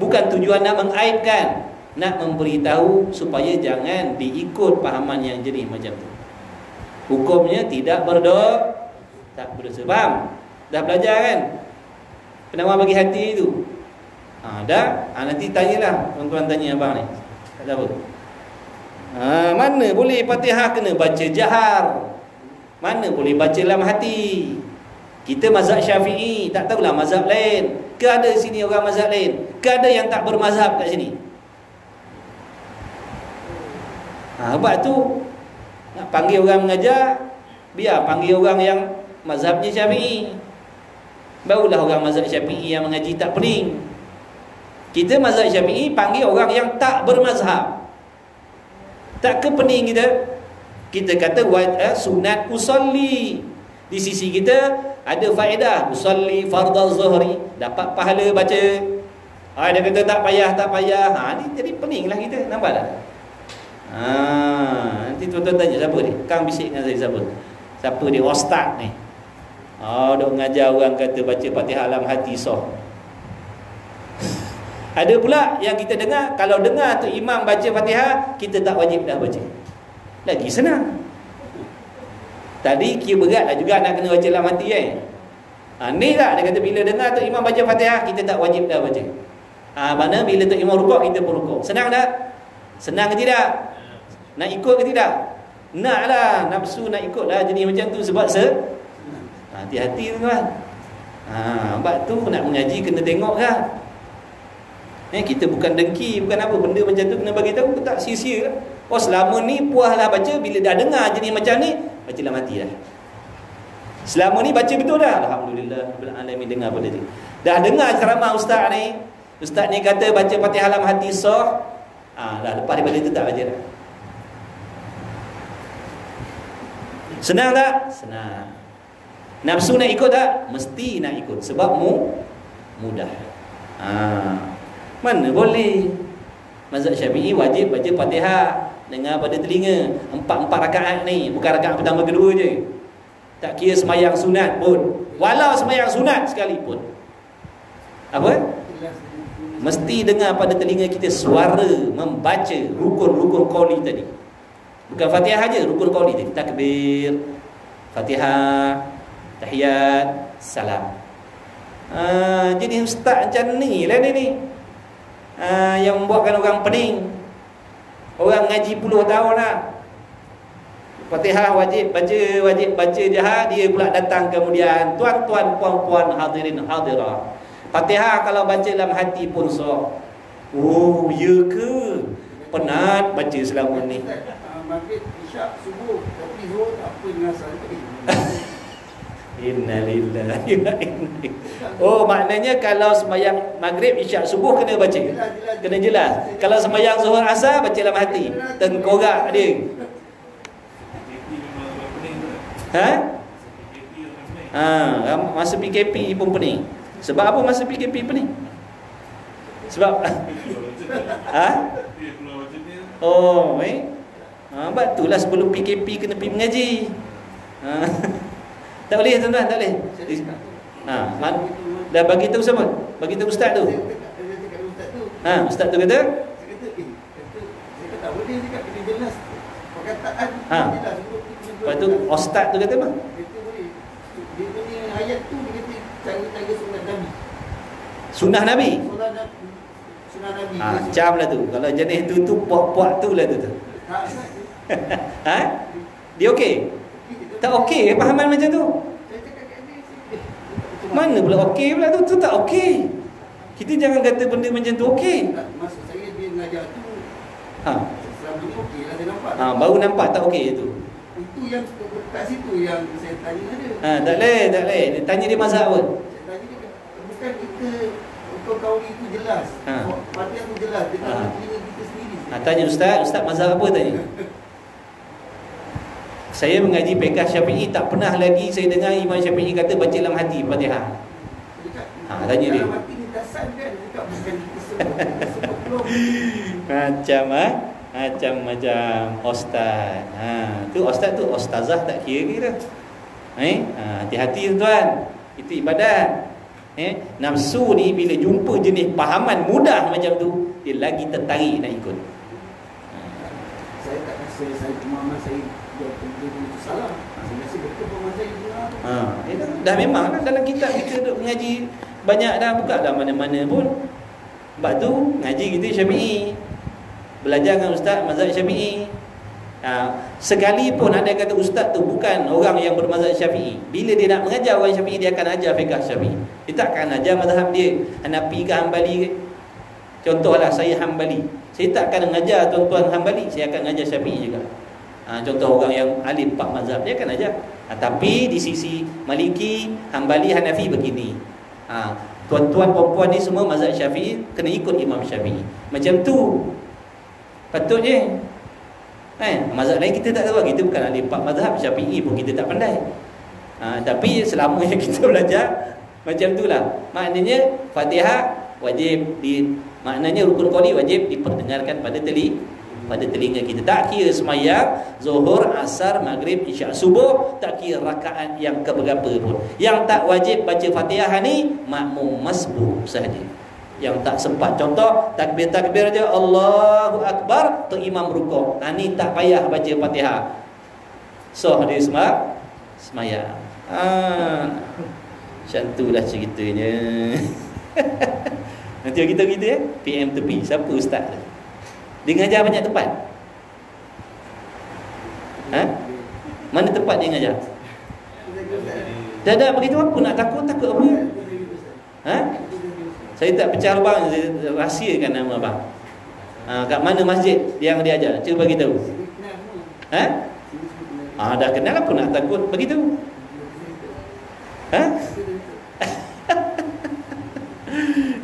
Bukan tujuan nak mengaibkan, nak memberitahu supaya jangan diikut pahaman yang jenis macam tu. Hukumnya tidak tak berdosa. Faham? Dah belajar kan? Penawar bagi hati itu. Dah? Nanti tanyalah, tuan-tuan tanya abang ni. Tak tahu. Mana boleh Fatihah kena baca jahar? Mana boleh baca dalam hati? Kita mazhab Syafi'i, tak tahulah mazhab lain. Ke ada sini orang mazhab lain? Ke ada yang tak bermazhab kat sini? Sebab tu nak panggil orang mengajar, biar panggil orang yang mazhabnya Syafi'i. Barulah orang mazhab Syafi'i yang mengaji tak pening. Kita mazhab Syafi'i panggil orang yang tak bermazhab. Tak ke pening kita? Kita kata sunat usolli. Di sisi kita ada faedah. Usolli fardhu zuhri, dapat pahala baca. Dia kata tak payah. Ni jadi peninglah kita. Nampak tak? Nanti tuan-tuan tanya siapa ni? Kang bisik dengan saya siapa? Siapa dia? Ustaz ni. Duk mengajar orang kata baca Fatihah dalam hati sah. Ada pula yang kita dengar, kalau dengar tu imam baca Fatihah, kita tak wajib dah baca. Lagi senang. Tadi kira berat lah juga nak kena baca dalam hati ni lah, dia kata bila dengar tu imam baca Fatihah, kita tak wajib dah baca. Mana bila tu imam rukuk, kita pun rukuk. Senang tak? Senang ke tidak? Nak ikut ke tidak? Nak lah, nafsu nak ikut lah jadi macam tu. Sebab hati-hati tuan-tuan. Sebab tu nak mengaji kena tengok kan. Kita bukan dengki, bukan apa, benda macam tu kena bagi tahu, tak sia-sia lah. Oh selama ni puaslah baca, bila dah dengar jenis macam ni, bacalah mati dah. Selama ni baca betul dah. Alhamdulillah Rabbil Alamin, dengar pada dia. Dah dengar ceramah ustaz ni. Ustaz ni kata baca Fatihah dalam hati sah. Dah lepas daripada itu tak baca dah. Senang tak? Senang. Nafsu nak ikut tak? Mesti nak ikut. Sebab mudah. Mana boleh. Mazhab Syafi'i wajib baca Fatihah, dengar pada telinga. 4 rakaat ni, bukan rakaat pertama kedua je. Tak kira semayang sunat pun. Walau semayang sunat sekalipun. Apa? Mesti dengar pada telinga kita suara membaca rukun-rukun qauli tadi. Bukan Fatihah aja, rukun qauli tadi. Takbir, Fatihah, tahiyat, salam. Jadi ustaz macam ni lah ni. Yang membuatkan orang pening. Orang ngaji puluh tahun lah. Fatihah wajib baca jahat, dia pula datang kemudian, tuan-tuan, puan-puan, hadirin hadirah. Fatihah kalau baca dalam hati pun sah. Oh, ya ke? Penat baca selama ni. Maghrib, isyak, subuh, tapi zuhur tak apa dengan tadi. Innalillahi wa inna. Oh, maknanya kalau sembahyang maghrib, isyak, subuh kena baca. Kena jelas. Kalau sembahyang zuhur, asar baca dalam hati. Tengkorak dia. Masa PKP pun pening. Sebab apa masa PKP pening? Sebab itulah sebelum PKP kena pergi mengaji. Tak boleh tuan-tuan, tak boleh. Dah bagi tahu siapa? Bagi tahu ustaz tu. Ustaz tu kata tak boleh cakap, kena jelas perkataan. Lepas tu ustaz tu kata apa? Dia punya ayat tu dia kata cara-cara sunat Nabi. Sunah Nabi? Sunah Nabi. Macam lah tu. Kalau jenis tu puak-puak tu lah tu. Dia okey? Tak okey pahaman macam tu. Mana pula okey pula tu? Tu tak okey. Kita jangan kata benda macam tu okey. Maksud saya dia mengajar tu selama ni okey lah, saya nampak. Baru nampak tak okey tu. Itu yang kat situ yang saya tanya dia. Tak boleh. Dia tanya dia mazhab apa? Saya tanya dia, bukan kita untuk kauli itu jelas. Fatihah tu jelas dengan telinga kita sendiri. Tanya ustaz mazhab apa tanya? Saya mengaji fiqh Syafi'i, tak pernah lagi saya dengar Imam Syafi'i kata baca dalam hati Fatihah. Tanya dia. Dalam hati ni tasan kan, bukan kita sebut. Macam ustaz. Tu ustaz tu ustazah tak kira. Hati-hati tuan. Itu ibadat. Nafsu ni bila jumpa jenis pahaman mudah macam tu, dia lagi tertarik nak ikut. Saya tak rasa saya pemahaman saya salah. Saya rasa betul pemahaman saya. Dah memang kan dalam kitab kita duk mengaji banyak dah, buka dah mana-mana pun. Sebab tu ngaji kita Syafi'i, belajar dengan ustaz mazhab Syafi'i. Sekalipun ada kata ustaz tu bukan orang yang bermazhab Syafi'i, bila dia nak mengajar orang Syafi'i, dia akan ajar fiqh Syafi'i. Dia takkan ajar mazhab dia Hanafi ke Hanbali ke. Contohlah saya Hanbali, saya takkan mengajar tuan-tuan Hanbali, saya akan ajar Syafi'i juga. Contoh orang yang alim 4 mazhab, dia akan ajar. Tapi di sisi Maliki, Hanbali, Hanafi begini. Tuan-tuan perempuan ni semua mazhab Syafi'i, kena ikut Imam Syafi'i. Macam tu patutnya. Mazhab lain kita tak tahu. Kita bukan ahli 4 mazhab, Syafi'i pun kita tak pandai. Tapi selama yang kita belajar macam itulah. Maknanya Fatihah wajib maknanya rukun qauli wajib diperdengarkan pada telinga kita. Tak kira semayang zuhur, asar, maghrib, isyak, subuh, tak kira rakaat yang keberapa pun. Yang tak wajib baca Fatihah ni makmum masbuh sahaja. Yang tak sempat, contoh takbir-takbir je Allahu Akbar, tu imam rukuk, ni tak payah baca Fatihah, dia semayang. Macam itulah ceritanya. Nanti kita PM tepi, siapa ustaz tu? Dia ngajar banyak tempat. Mana tempat dia ngajar? Dah ada begitu, apa nak takut apa? Saya tak pecah lubang, saya rahsiakan nama abang. Kat mana masjid yang dia ajar? Cuba bagi tahu. Dah kenal apa nak takut begitu?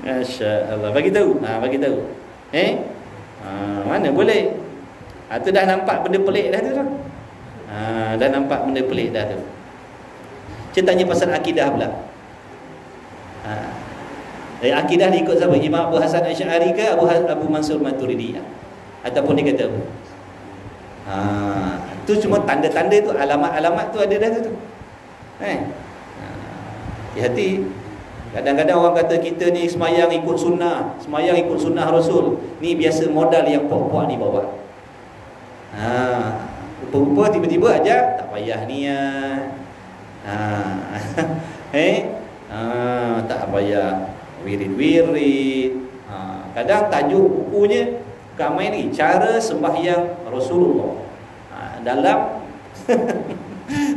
Masya-Allah. Bagi tahu. Bagi tahu. Mana boleh? Tu dah nampak benda pelik dah tu dah. Dah nampak benda pelik dah tu. Saya tanya pasal akidah pula. Akidah dia ikut siapa? Imam Abu Hasan Asy'ari ke Abu Mansur Maturidi? Ataupun dia kata apa? Tu cuma tanda-tanda tu, alamat-alamat tu ada dah tu. Hati-hati. Kadang-kadang orang kata kita ni semayang ikut sunnah, semayang ikut sunnah Rasul. Ni biasa modal yang puak-puak ni bawa. Rupa-rupa tiba-tiba aja tak payah niat. Tak payah wirid-wirid. Kadang tajuk bukunya ramai ni, cara sembahyang Rasulullah.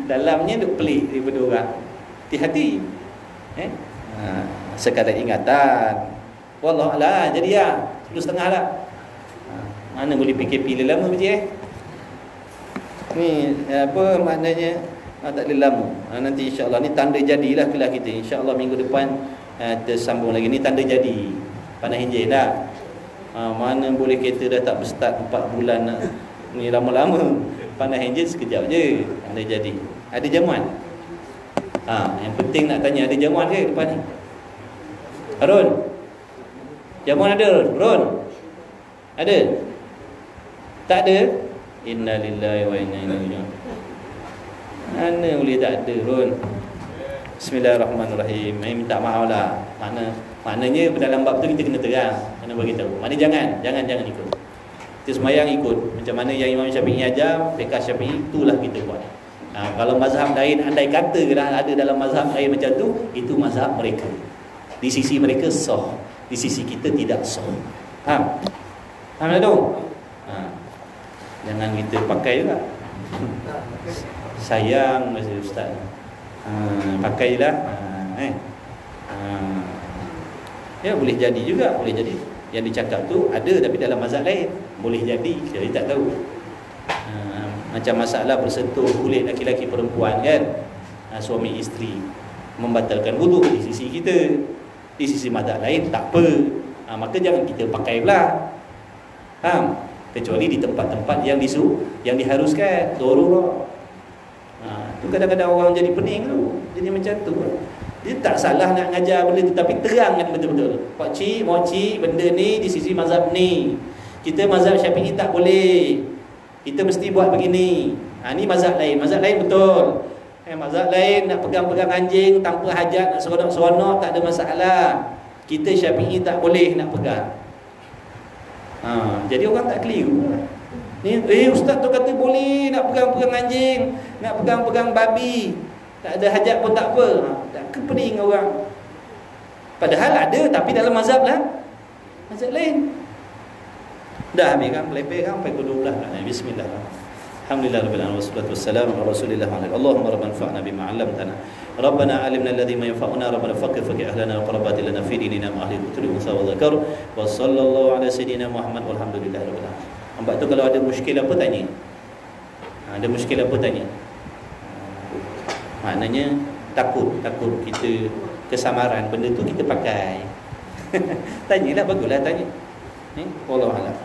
Dalamnya duk pelik daripada orang. Hati-hati. Sekadar ingatan. Wallahualam. Jadi 10.30 lah. Mana boleh PKP lama je. Ni apa maknanya? Tak boleh lama. Nanti insya-Allah ni tanda jadilah kelas kita. Insya-Allah minggu depan tersambung lagi. Ni tanda jadi. Panah hinjil dah. Mana boleh kereta dah tak berstart 4 bulan nak. Ni lama-lama. Panah hinjil sekejap je. Tanda jadi. Ada jamuan? Yang penting nak tanya, ada jamuan ke depan ni? Harun? Jamuan ada, Ron? Ada? Tak ada? Innalillahi wa inna ilaihi raji'un. Mana boleh tak ada, Ron? Bismillahirrahmanirrahim. Minta maaf lah. Maknanya dalam bab tu kita kena terang, kena bagi tahu. Maknanya jangan ikut. Kita semayang ikut macam mana yang Imam Syafi'i ajar, fiqh Syafi'i, itulah kita buat. Kalau mazhab lain andai kata ada dalam mazhab lain macam tu, itu mazhab mereka. Di sisi mereka sah, di sisi kita tidak sah. Faham tak tu? Jangan kita pakai juga. Sayang masa ustaz. Pakailah. Ya boleh jadi juga, boleh jadi. Yang dicakap tu ada tapi dalam mazhab lain. Boleh jadi, saya tak tahu. Macam masalah bersentuh kulit laki-laki perempuan kan, suami isteri membatalkan wuduk di sisi kita, di sisi mazhab lain tak apa. Maka jangan kita pakai pula. Faham? Kecuali di tempat-tempat yang diharuskan, darurah. Tu kadang-kadang orang jadi pening tu. Jadi macam tu. Dia tak salah nak ngajar benda tu, tapi terangkan betul-betul. Pak cik, moci, benda ni di sisi mazhab ni. Kita mazhab Syafi'i tak boleh. Kita mesti buat begini. Ni mazhab lain. Mazhab lain betul. Mazhab lain nak pegang-pegang anjing tanpa hajat, nak seronok-seronok, tak ada masalah. Kita Syafi'i tak boleh nak pegang. Jadi orang tak keliru. Ni ustaz tu kata boleh nak pegang-pegang anjing, nak pegang-pegang babi, tak ada hajat pun tak apa. Tak kepening orang. Padahal ada tapi dalam mazhab lah, mazhab lain. Dah habis kan, lebih kan sampai pukul 12 dah. Bismillah. Alhamdulillah rabbil alamin wassalatu wassalamu ala rasulillah wa ala Allahumma rabbana fa'na bima 'allamtana. Rabbana alimna alladhi ma yanfa'una rabbana faqih ahlana wa qarabatina lana fi dinina ma ahli kutri musa wa zakar wa sallallahu ala sayidina Muhammad walhamdulillahi rabbil alamin. Nampak tu kalau ada muskil apa tanya. Ada muskil apa tanya. Maknanya takut kita kesamaran benda tu kita pakai. Tanyalah, baguslah tanya. Wallahu a'lam.